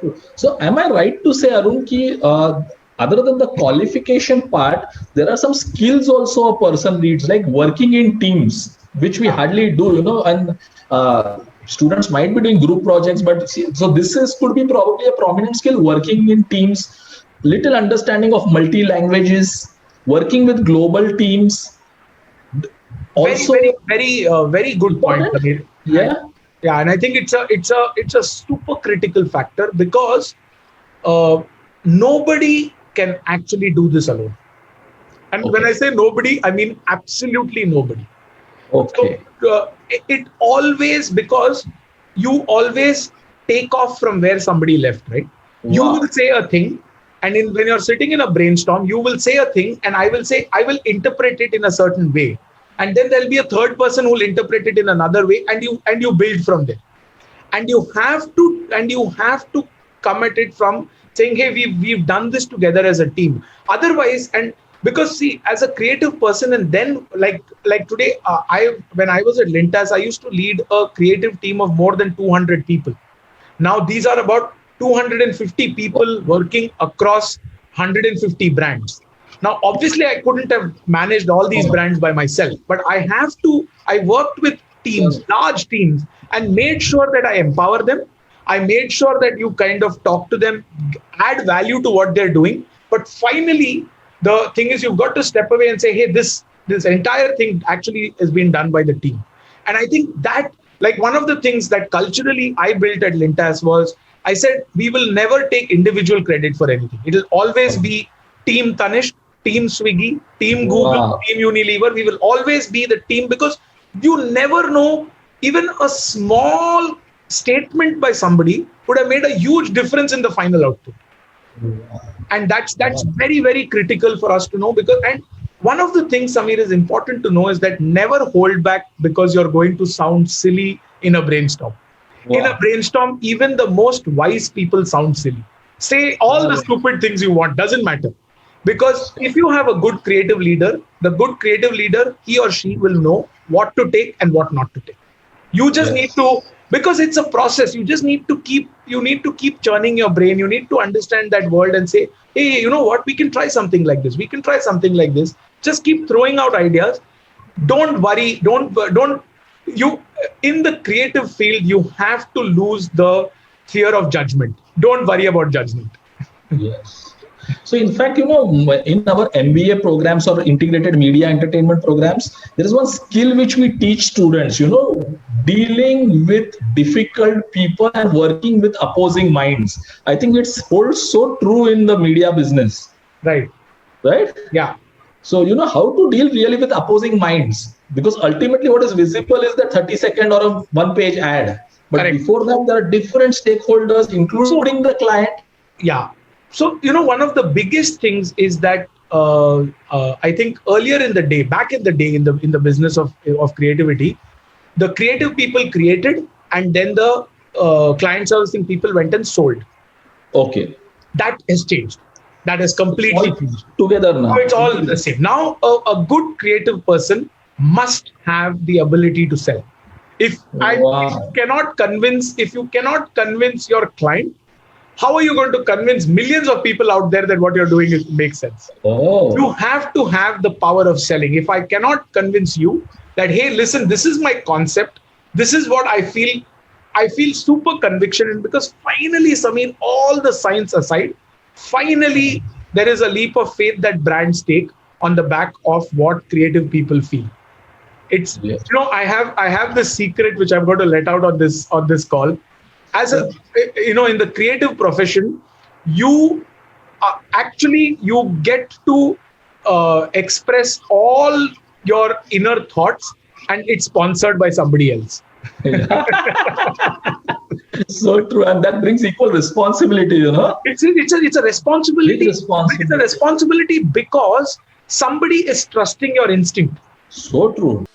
true. So am I right to say, Arun, ki, other than the qualification part, there are some skills also a person needs, like working in teams, which we hardly do, and students might be doing group projects, but so this is could be probably a prominent skill, working in teams, little understanding of multi languages, working with global teams. Also, very good point, important. Samir. Yeah. Yeah, and I think it's a super critical factor because nobody can actually do this alone. And when I say nobody, I mean absolutely nobody. Okay. So it always, because you always take off from where somebody left, right? You Wow. will say a thing, and when you're sitting in a brainstorm, you will say a thing, and I will interpret it in a certain way, and then there'll be a third person who will interpret it in another way, and you build from there. And you have to come at it from saying, hey, we've done this together as a team. Otherwise, and because see, as a creative person, and then like today, when I was at Lintas, I used to lead a creative team of more than 200 people. Now these are about 250 people working across 150 brands. Now, obviously, I couldn't have managed all these brands by myself, but I worked with teams, large teams, and made sure that I empower them. I made sure that you kind of talk to them, add value to what they're doing. But finally, the thing is, you've got to step away and say, hey, this entire thing actually has been done by the team. And I think that, like, one of the things that culturally I built at Lintas was, I said, we will never take individual credit for anything. It'll always be Team Tanishq, Team Swiggy, Team Google, Team Unilever. We will always be the team, because you never know, even a small statement by somebody would have made a huge difference in the final output. And that's very, very critical for us to know, because, and one of the things, Samir, is important to know is that never hold back because you're going to sound silly in a brainstorm. In a brainstorm, even the most wise people sound silly. Say all the stupid things you want, doesn't matter. Because if you have a good creative leader, the good creative leader, he or she will know what to take and what not to take. You just need to, because it's a process, you need to keep churning your brain. You need to understand that world and say, hey, you know what, we can try something like this. We can try something like this. Just keep throwing out ideas. Don't worry. You, in the creative field, you have to lose the fear of judgment. Don't worry about judgment. Yes. So in fact, in our MBA programs or integrated media entertainment programs, there is one skill which we teach students, dealing with difficult people and working with opposing minds. I think it holds so true in the media business. Right? Yeah. So, how to deal really with opposing minds, because ultimately what is visible is the 30-second or a one-page ad. But before that, there are different stakeholders, including the client. Yeah. So, one of the biggest things is that I think earlier in the day, back in the day, in the business of creativity, the creative people created, and then the client servicing people went and sold. Okay. That has changed. That has completely changed. Together now. So it's all the same. Now, a good creative person must have the ability to sell. If you cannot convince your client, how are you going to convince millions of people out there that what you're doing makes sense? You have to have the power of selling. If I cannot convince you that, hey, listen, this is my concept, this is what I feel super conviction in, because finally, Samir, all the science aside, finally, there is a leap of faith that brands take on the back of what creative people feel. It's, I have this secret which I've got to let out on this call. As a, in the creative profession, you get to express all your inner thoughts, and it's sponsored by somebody else. So true, and that brings equal responsibility. It's a responsibility. It's a responsibility because somebody is trusting your instinct. So true.